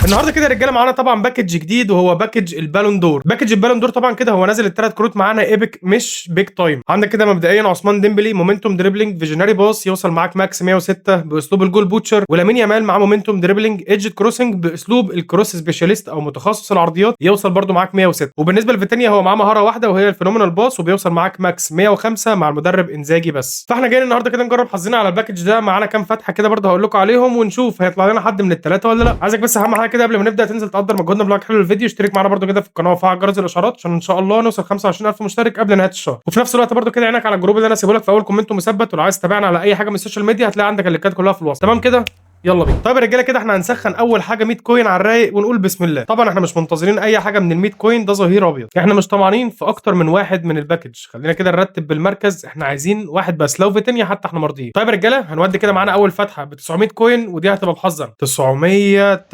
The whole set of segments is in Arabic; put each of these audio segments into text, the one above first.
النهارده كده يا رجاله معانا طبعا باكج جديد، وهو باكج البالون دور. باكج البالون دور طبعا كده هو نازل الثلاث كروت معانا ايبك مش بيج تايم. عندك كده مبدئيا عثمان ديمبلي مومنتوم دريبلينج فيجنري باص يوصل معاك ماكس 106 باسلوب الجول بوتشر، ولامين يامال معاه مومنتوم دريبلينج ايدج كروسنج باسلوب الكروس سبيشاليست او متخصص العرضيات يوصل برده معاك 106. وبالنسبه لفيتينيا هو معاه مهاره واحده وهي الفينومينال باص وبيوصل معاك ماكس 105 مع المدرب انزاجي بس. فاحنا جايين النهارده كده نجرب حظنا على الباكج ده. معانا كام فتحه كده برده هقول لكم عليهم ونشوف هيطلع لنا حد من الثلاثه ولا لا. عايزك بس اهم حاجه كده قبل ما نبدا تنزل تقدر مجهودنا بلايك حلو الفيديو، اشترك معانا برده كده في القناه وفعل جرس الاشعارات عشان ان شاء الله نوصل 25000 مشترك قبل نهايه الشهر. وفي نفس الوقت برده كده عينك على الجروب اللي انا سيبه لك في اول كومنت مثبت، ولو عايز تتابعنا على اي حاجه من السوشيال ميديا هتلاقي عندك اللينكات كلها في الوصف. تمام كده يلا بينا. طيب يا رجاله كده احنا هنسخن اول حاجه 100 كوين على الرايق ونقول بسم الله. طبعا احنا مش منتظرين اي حاجه من ال 100 كوين، ده ظهير ابيض. احنا مش طمعانين في اكتر من واحد من الباكج. خلينا كده نرتب بالمركز، احنا عايزين واحد بس، لو فيتينيا حتى احنا مرضيين. طيب يا رجاله هنودي كده معانا اول فتحه ب 900 كوين، ودي هتبقى بحظنا 900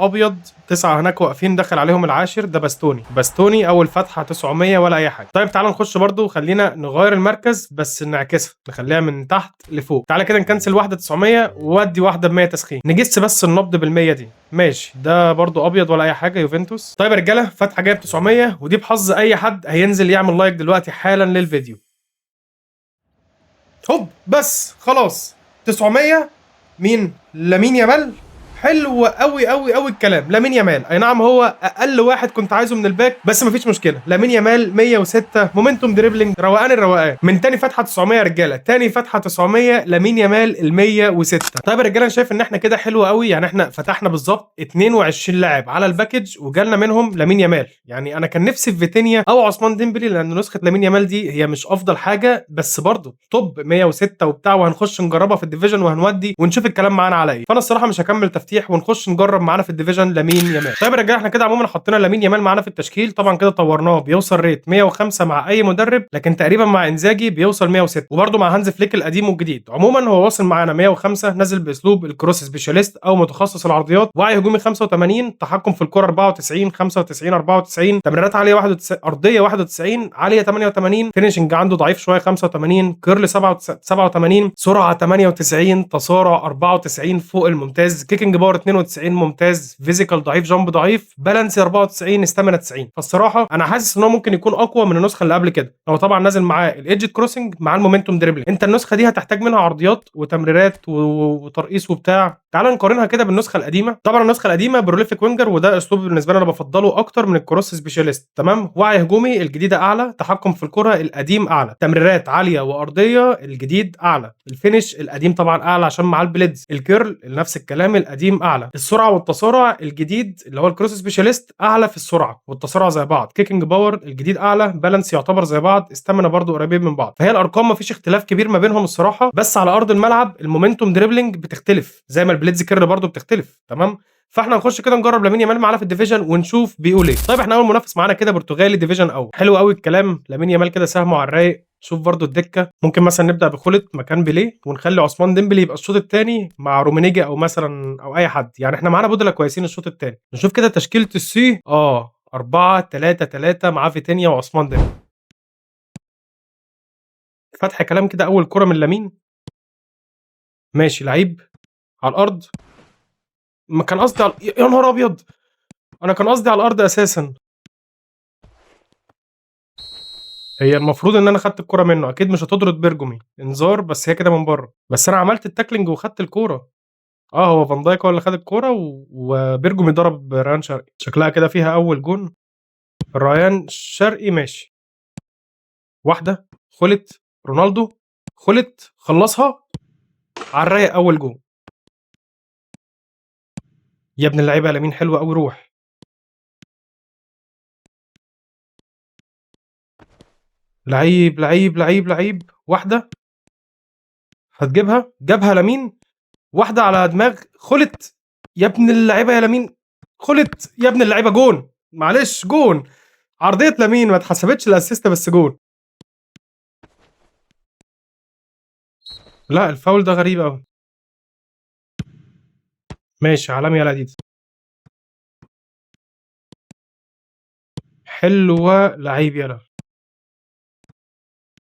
ابيض. 9 هناك واقفين داخل عليهم العاشر، ده باستوني اول فتحه 900 ولا اي حاجه. طيب تعالى نخش برده، خلينا نغير المركز بس نعكسها نخليها من تحت لفوق. تعالى كده نكنسل واحده 900 وودي واحده ب 100 تسخين، نجس بس النبض بال100 دي. ماشي ده برده ابيض ولا اي حاجه، يوفنتوس. طيب يا رجاله فتحه جايه ب 900 ودي بحظ اي حد هينزل يعمل لايك دلوقتي حالا للفيديو. هوب بس خلاص 900. مين؟ لامين يامال. حلو قوي قوي قوي الكلام. لامين يامال اي نعم هو اقل واحد كنت عايزه من الباك بس مفيش مشكله. لامين يامال 106 مومنتوم دريبلينج روقان الروقان. من تاني فتحه 900 يا رجاله، تاني فتحه 900 لامين يامال ال 106. طيب يا رجاله انا شايف ان احنا كده حلو قوي، يعني احنا فتحنا بالظبط 22 لاعب على الباكج وجالنا منهم لامين يامال. يعني انا كان نفسي في فيتينيا او عثمان ديمبلي لان نسخه لامين يامال دي هي مش افضل حاجه بس برضه توب 106 وبتاع، وهنخش نجربها في الديفيجن وهنودي ونشوف الكلام معانا على ايه. فانا الصراحه مش هكمل تفتيح ونخش نجرب معانا في الديفيجن لامين يامال. طيب يا رجاله احنا كده عموما حطينا لامين يامال معانا في التشكيل. طبعا كده طورناه بيوصل ريت 105 مع اي مدرب، لكن تقريبا مع انزاجي بيوصل 106، وبرده مع هانز فليك القديم والجديد. عموما هو واصل معانا 105، نازل باسلوب الكروس سبيشاليست او متخصص العرضيات، وعي هجومي 85، تحكم في الكره 94 95 94، تمريرات عاليه 91، ارضيه 91، عاليه 88، فينيشنج عنده ضعيف شويه 85، كيرل 87، سرعه 98، تسارع 94 فوق الممتاز، كيكنج باور 92 ممتاز، فيزيكال ضعيف، جامب ضعيف، بالانس 94، استامينا 90. فالصراحه انا حاسس ان هو ممكن يكون اقوى من النسخه اللي قبل كده. هو طبعا نازل معاه الايدج كروسنج مع المومنتوم دريبلينج. انت النسخه دي هتحتاج منها عرضيات وتمريرات وترقيص وبتاع. تعال نقارنها كده بالنسخه القديمه. طبعا النسخه القديمه بروليفيك وينجر، وده اسلوب بالنسبه لي انا بفضله اكتر من الكروس سبيشاليست. تمام. وعي هجومي الجديده اعلى، تحكم في الكره القديم اعلى، تمريرات عاليه وارضيه الجديد اعلى، الفينش القديم طبعا اعلى عشان مع البليدز، الكيرل نفس الكلام القديم اعلى، السرعه والتسارع الجديد اللي هو الكروس سبيشاليست اعلى في السرعه والتسارع زي بعض، كيكنج باور الجديد اعلى، بالانس يعتبر زي بعض، استامينا برضو قريبين من بعض. فهي الارقام مفيش اختلاف كبير ما بينهم الصراحه، بس على ارض الملعب المومنتوم دريبلينج بتختلف زي ما البليدز كيرل برضو بتختلف. تمام. فاحنا نخش كده نجرب لامين يامال معانا في الديفيجن ونشوف بيقول ايه. طيب احنا اول منافس معانا كده برتغالي ديفيجن اول. حلو قوي الكلام. لامين يامال كده سهمه على الرايق. شوف برضو الدكه، ممكن مثلا نبدا بخلت مكان بيليه ونخلي عثمان ديمبلي يبقى الشوط الثاني مع رومينيجي او مثلا او اي حد. يعني احنا معانا بدله كويسين الشوط الثاني. نشوف كده تشكيله السي 4-3-3 مع فيتينيا وعثمان ديمبلي. فتح كلام كده اول كره من لامين. ماشي لعيب على الارض. ما كان قصدي على... يا نهار ابيض، انا كان قصدي على الارض اساسا. هي المفروض ان انا خدت الكرة منه، اكيد مش هتطرد بيرجومي، انذار، بس هي كده من بره. بس انا عملت التاكلينج وخدت الكرة. هو فان دايك هو اللي خد الكرة وبيرجومي ضرب ريان شرقي. شكلها كده فيها اول جون. ريان شرقي ماشي. واحدة خلت رونالدو، خلت خلصها على الرايق اول جون. يا ابن اللعيبة يا لامين حلوة قوي. روح. لعيب لعيب لعيب لعيب. واحدة هتجيبها، جابها لامين. واحدة على دماغ خلت. يا ابن اللعيبة يا لامين. خلت يا ابن اللعيبة. جون. معلش جون. عرضية لامين ما اتحسبتش الاسيست بس جون. لا الفاول ده غريب قوي. ماشي عالمي يا لذيذ. حلوة لعيب يلا.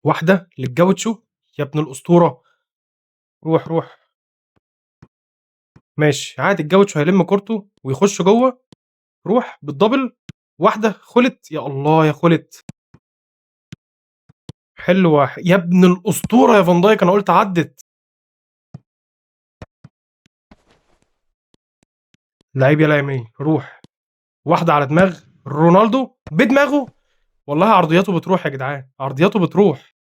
واحدة للجوتشو يا ابن الأسطورة. روح روح. ماشي عادي الجوتشو هيلم كورته ويخش جوه. روح بالدبل. واحده خلت، يا الله يا خلت. حلوه يا ابن الاسطوره يا فان دايك، انا قلت عدت. لعيب يا لامين، روح. واحده على دماغ رونالدو بدماغه. والله عرضياته بتروح يا جدعان، عرضياته بتروح.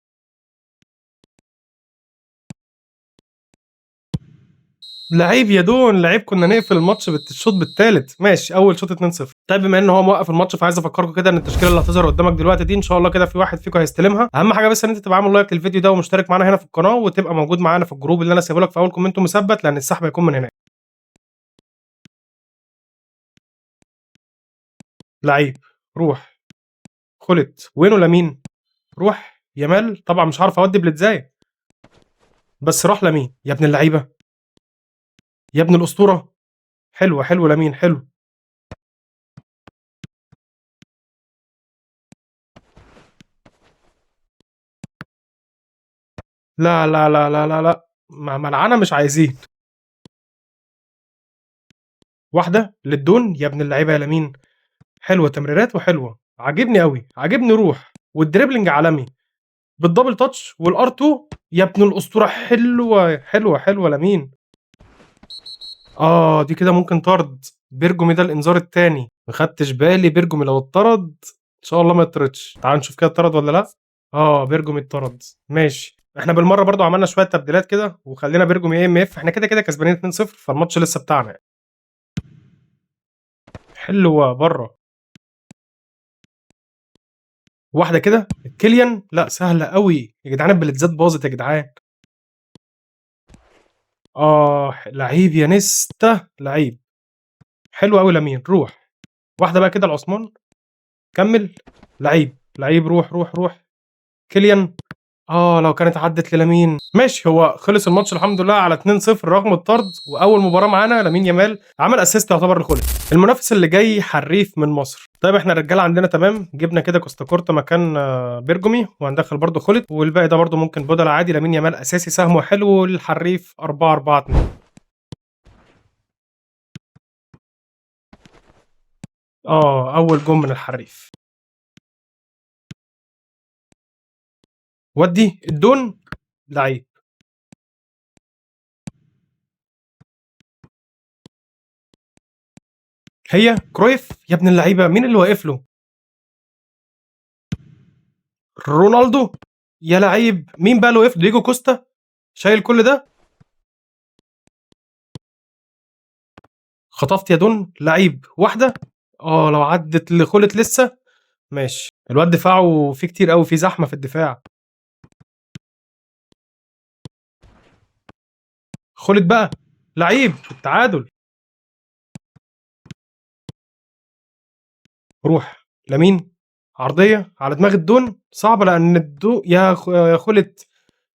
لعيب يا دون، لعيب. كنا نقفل الماتش بالشوط بالثالث. ماشي، اول شوط 2-0. طيب بما ان هو موقف الماتش، فعايز افكركم كده ان التشكيله اللي هتظهر قدامك دلوقتي دي ان شاء الله كده في واحد فيكم هيستلمها. اهم حاجه بس ان انت تبقى عامل لايك للفيديو ده ومشترك معانا هنا في القناه، وتبقى موجود معانا في الجروب اللي انا سايبه لك في اول كومنت مثبت، لان السحب هيكون من هناك. لعيب، روح. خلت وينه لمين. روح يامال. طبعا مش عارف اودي بليتزاي، بس راح لمين يا ابن اللعيبه، يا ابن الاسطوره. حلوه حلوه لمين، حلو. لا لا لا لا لا لا، ملعانه مش عايزين. واحده للدون يا ابن اللعيبه يا لمين. حلوه تمريرات وحلوه، عاجبني قوي، عاجبني. روح والدريبلينج عالمي بالدبل تاتش والار 2 يا ابن الاسطوره. حلوه حلوه حلوه لمين. دي كده ممكن طرد. بيرجومي ده الانذار الثاني، ما خدتش بالي. بيرجومي لو اتطرد ان شاء الله ما يطردش. تعال نشوف كده اتطرد ولا لا. بيرجومي اتطرد. ماشي، احنا بالمره برضو عملنا شويه تبديلات كده وخلينا بيرجومي ام اف. احنا كده كده كسبانين 2-0، فالماتش لسه بتاعنا يعني. حلوه بره. واحده كده كيليان، لا سهله قوي يا جدعان. البليتزات باظت يا جدعان. لعيب يا نستا، لعيب. حلو قوي لمين، روح. واحده بقى كده لعثمان. كمل. لعيب لعيب، روح روح روح. كيليان. لو كانت عدت للامين. ماشي، هو خلص الماتش الحمد لله على 2-0 رغم الطرد. واول مباراه معانا لامين يامال عمل اسيست يعتبر لخلت. المنافس اللي جاي حريف من مصر. طيب احنا الرجاله عندنا تمام. جبنا كده كوستا كورتا مكان بيرجومي، وهندخل برده خلت، والباقي ده برده ممكن بدل عادي. لامين يامال اساسي، سهمه حلو. الحريف 4-4-2. اول جون من الحريف. ودي الدون. لعيب. هي كرويف يا ابن اللعيبه، مين اللي واقف له. رونالدو. يا لعيب، مين بقى اللي واقف له؟ ديجو كوستا شايل كل ده. خطفت يا دون، لعيب. واحده. لو عدت لخلت لسه. ماشي، الواد دفاعه فيه كتير قوي، في زحمه في الدفاع. خلت بقى. لعيب التعادل. روح لمين. عرضيه على دماغ الدون صعبه، لان الدون يا خلت.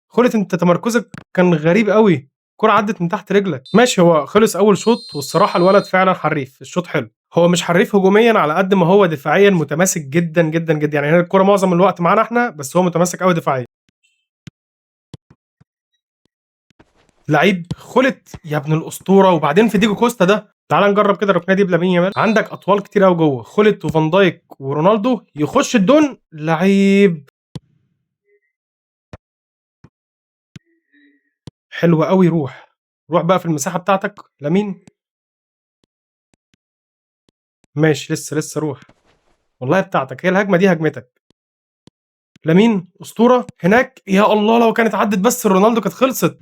خلت انت تمركزك كان غريب قوي. الكرة عدت من تحت رجلك. ماشي، هو خلص اول شوط، والصراحه الولد فعلا حريف. الشوط حلو. هو مش حريف هجوميا على قد ما هو دفاعيا متماسك جدا جدا جدا. يعني هي الكرة معظم الوقت معانا احنا، بس هو متماسك قوي دفاعيا. لعيب خلت يا ابن الاسطوره. وبعدين في ديجو كوستا ده، تعال نجرب كده الركنيه دي بلامين يامال. عندك اطوال كتير قوي جوه. خلت وفان دايك ورونالدو يخش الدون. لعيب. حلو قوي. روح. روح بقى في المساحه بتاعتك لمين. ماشي، لسه لسه. روح. والله بتاعتك، هي الهجمه دي هجمتك. لمين اسطوره هناك. يا الله، لو كانت عدت بس رونالدو كانت خلصت.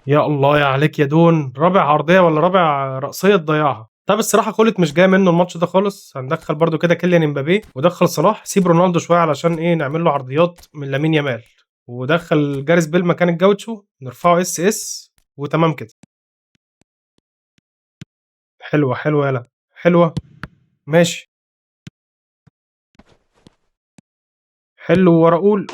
يا الله يا عليك يا دون، رابع عرضيه ولا رابع رأسيه تضيعها. طب الصراحه خلت مش جاي منه الماتش ده خالص. هندخل برده كده كيليان امبابي، ودخل صلاح. سيب رونالدو شويه علشان ايه، نعمل له عرضيات من لامين يامال. ودخل جاريس بيل مكان الجاوتشو، نرفعه اس اس. وتمام كده. حلوه حلوه يلا. حلوه. ماشي. حلو وراؤول.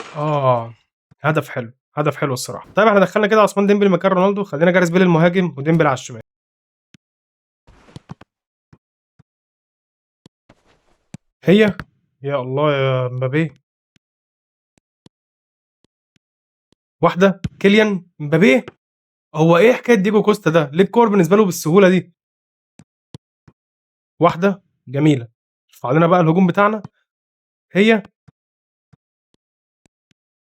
هدف حلو، هدف حلو الصراحه. طيب احنا دخلنا كده عثمان ديمبلي مكان رونالدو. خلينا جاريس بيل المهاجم وديمبلي على الشمال. هي. يا الله يا مبابي. واحده كيليان مبابي. هو ايه حكايه ديجو كوستا ده؟ ليه الكور بالنسبه له بالسهوله دي؟ واحده جميله. ارفع لنا بقى الهجوم بتاعنا. هي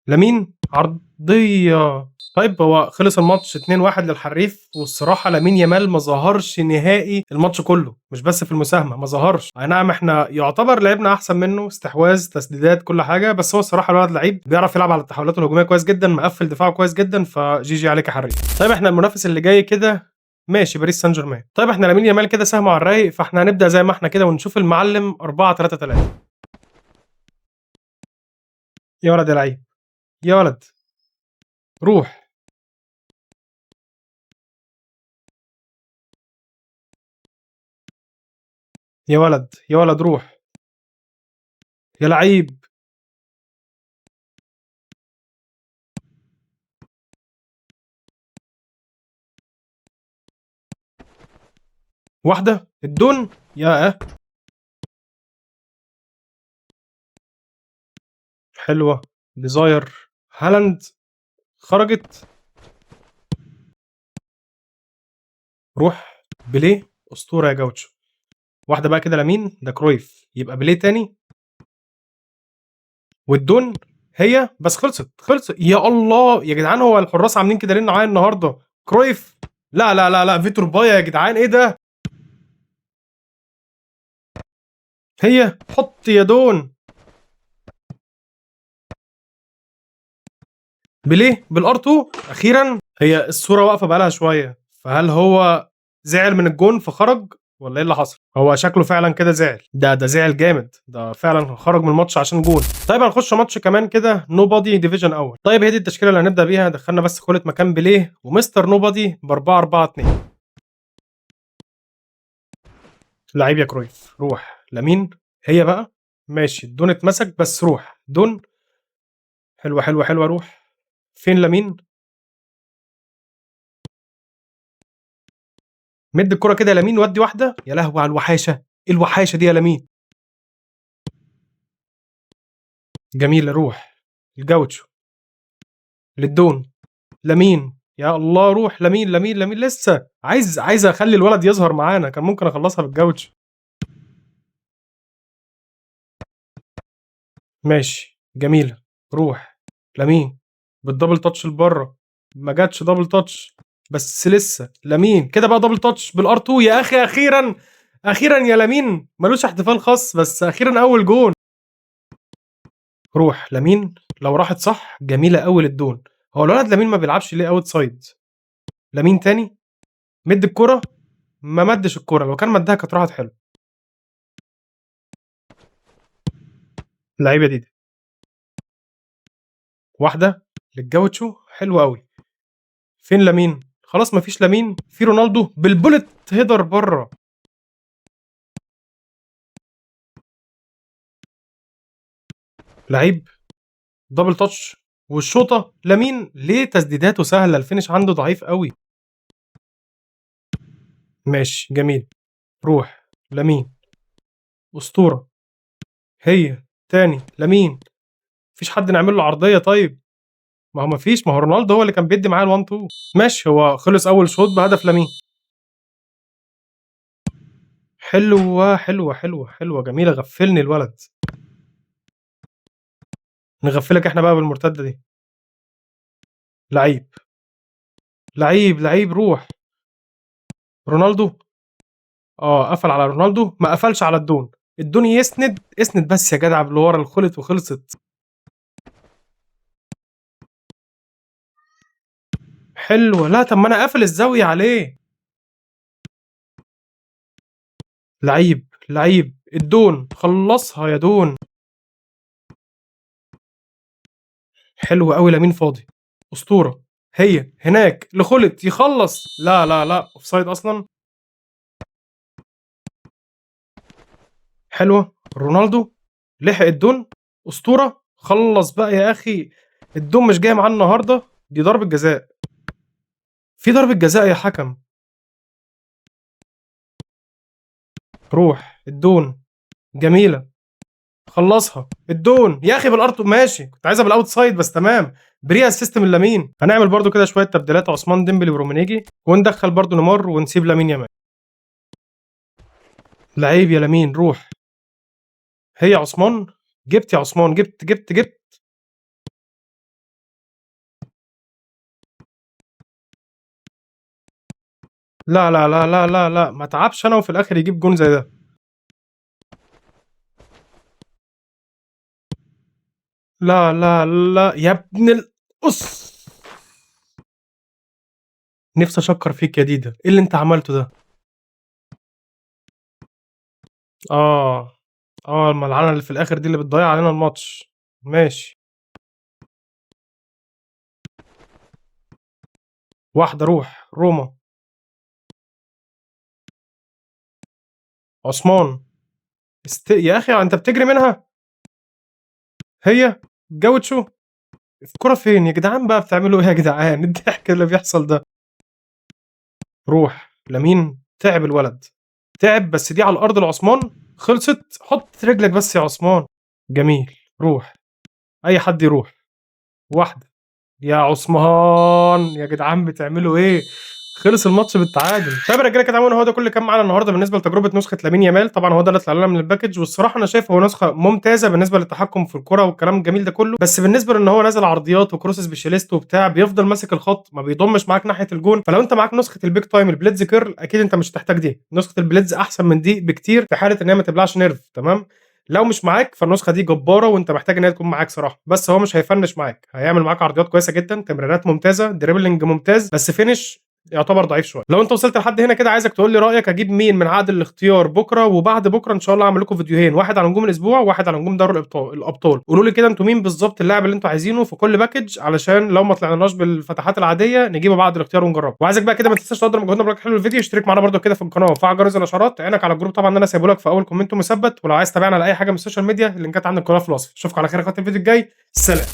لامين عرضيه. طيب هو خلص الماتش 2-1 للحريف، والصراحه لامين يامال ما ظهرش نهائي الماتش كله، مش بس في المساهمه ما ظهرش. اي نعم احنا يعتبر لعبنا احسن منه، استحواذ تسديدات كل حاجه، بس هو الصراحه الولد لعيب بيعرف يلعب على التحولات الهجوميه كويس جدا، مقفل دفاعه كويس جدا، فجي جي عليك يا حريف. طيب احنا المنافس اللي جاي كده ماشي باريس سان جيرمان. طيب احنا لامين يامال كده سهمه على الرايق، فاحنا هنبدا زي ما احنا كده ونشوف المعلم 4-3-3. يا ولد يا لعيب، يا ولد روح. يا ولد يا ولد روح. يا لعيب. واحدة الدون. ياه حلوة. ديزاير. هالاند. خرجت. روح. بيليه أسطورة يا جوتشو. واحدة بقى كده لمين ده كرويف، يبقى بيليه تاني. والدون. هي بس خلصت يا الله يا جدعان، هو الحراس عاملين كده ليه معايا النهارده؟ كرويف. لا لا لا لا فيتور بايا يا جدعان، ايه ده؟ هي حط يا دون. بيليه بالار 2 اخيرا. هي الصورة واقفة بقالها شوية، فهل هو زعل من الجون فخرج ولا ايه اللي حصل؟ هو شكله فعلا كده زعل، ده زعل جامد، ده فعلا خرج من الماتش عشان جون. طيب هنخش ماتش كمان كده نو بادي ديفيجن اول. طيب هي دي التشكيله اللي هنبدا بيها، دخلنا بس كولة مكان بيليه ومستر نو بادي ب 4-4-2. لعيب يا كرويف روح. لمين. هي بقى ماشي الدون اتمسك بس روح دون. حلوه حلوه حلوه روح. فين لمين. مد الكرة كده يا لمين، ودي واحده يا لهوي على الوحاشه، ايه الوحاشه دي يا لمين. جميل روح. الجوتشو. للدون. لمين. يا الله روح لمين لمين لمين، لسه عايز اخلي الولد يظهر معانا، كان ممكن اخلصها بالجوتشو. ماشي جميله. روح. لمين. بالدبل تاتش لبره. ما جاتش دبل تاتش، بس لسه لمين كده بقى دبل تاتش بالار 2 يا اخي اخيرا. اخيرا يا لمين، ملوش احتفال خاص بس اخيرا اول جون. روح لمين. لو راحت صح جميله قوي للدون. هو الولد لمين ما بيلعبش ليه اوت سايد. لمين تاني. مد الكرة. ما مدش الكرة، لو كان مدها كانت راحت حلو. اللعيبه دي واحده للجوتشو حلو قوي. فين لمين. خلاص مفيش لمين، في رونالدو بالبولت هيدر بره. لعيب. دبل تاتش. والشوطه لمين ليه تسديداته سهله، الفينش عنده ضعيف قوي. ماشي جميل. روح. لمين. اسطوره. هي تاني لمين. مفيش حد نعمل له عرضيه طيب. ما هو مفيش، ما هو رونالدو هو اللي كان بيدي معاه ال1 2. ماشي هو خلص اول شوط بهدف لمين. حلوه حلوه حلوه حلوه جميله، غفلني الولد. نغفلك احنا بقى بالمرتده دي. لعيب. لعيب روح. رونالدو. قفل على رونالدو، ما قفلش على الدون. الدون يسند اسند بس يا جدع اللي ورا الخلط وخلصت. حلوه. لا طب ما انا قافل الزاويه عليه. لعيب الدون خلصها يا دون. حلو قوي لمين فاضي. اسطوره. هي هناك لخلط يخلص، لا لا لا اوفسايد اصلا. حلوه. رونالدو. لحق الدون. اسطوره خلص بقى يا اخي. الدون مش جاي معاه النهارده، دي ضربه جزاء. في ضربه جزاء يا حكم. روح الدون. جميله. خلصها الدون يا اخي بالارض، ماشي كنت عايزها بالاوت سايد بس تمام. بريا السيستم اللامين. هنعمل برضو كده شويه تبديلات، عثمان ديمبلي ورومينيجي، وندخل برضو نيمار ونسيب لامين يامال. لعيب يا لامين روح. هي يا عثمان. جبت يا عثمان، جبت. لا، ما اتعبش انا وفي الاخر يجيب جون زي ده. لا يا ابن القص. نفسي اشكر فيك يا ديدا، ايه اللي انت عملته ده؟ اه الملعنه اللي في الاخر دي اللي بتضيع علينا الماتش. ماشي. واحده روح روما. عثمان. يا اخي انت بتجري منها. هي جوتشو. الكرة فين يا جدعان بقى؟ بتعملوا ايه يا جدعان؟ الضحك اللي بيحصل ده. روح لمين، تعب الولد. تعب، بس دي على الارض العثمان. خلصت، حط رجلك بس يا عثمان. جميل. روح. اي حد يروح. واحده. يا عثمان يا جدعان بتعملوا ايه؟ خلص الماتش بالتعادل. طيب يا رجاله كده عموما هو ده كل اللي كان معانا النهارده بالنسبه لتجربه نسخه لامين يامال. طبعا هو ده اللي طلع لنا من الباكج، والصراحه انا شايف هو نسخه ممتازه بالنسبه للتحكم في الكره والكلام الجميل ده كله. بس بالنسبه لان هو نازل عرضيات وكروس سبيشاليست وبتاع، بيفضل ماسك الخط ما بيضمش معاك ناحيه الجون. فلو انت معاك نسخه البيك تايم البليدز كيرل اكيد انت مش هتحتاج دي. نسخه البليدز احسن من دي بكتير في حاله ان هي ما تبلعش نيرف. تمام. لو مش معاك فالنسخه دي جباره وانت محتاج ان هي تكون معاك صراحه. بس هو مش هيفنش معاك، هيعمل معاك عرضيات كويسه جدا، تمريرات ممتازه، دريبلينج ممتاز، بس فينش يعتبر ضعيف شويه. لو انت وصلت لحد هنا كده عايزك تقول لي رايك اجيب مين من عقد الاختيار بكره وبعد بكره ان شاء الله. اعمل لكم فيديوهين، واحد على نجوم الاسبوع وواحد على نجوم دوري الابطال. قولوا لي كده انتوا مين بالظبط اللاعب اللي انتوا عايزينه في كل باكج، علشان لو ما طلعناش بالفتحات العاديه نجيبه بعد الاختيار ونجربه. وعايزك بقى كده ما تنساش تقدر مجهودنا بلاك حلو الفيديو، اشترك معانا برده كده في القناه وفعل جرس الاشعارات. عينك على الجروب طبعا اللي انا سايبه لك في اول كومنت مثبت. ولو عايز تتابعنا على اي حاجه من السوشيال ميديا اللينكات عندك كلها في الوصف. اشوفك على خير يا اخواتي الفيديو الجاي. سلام.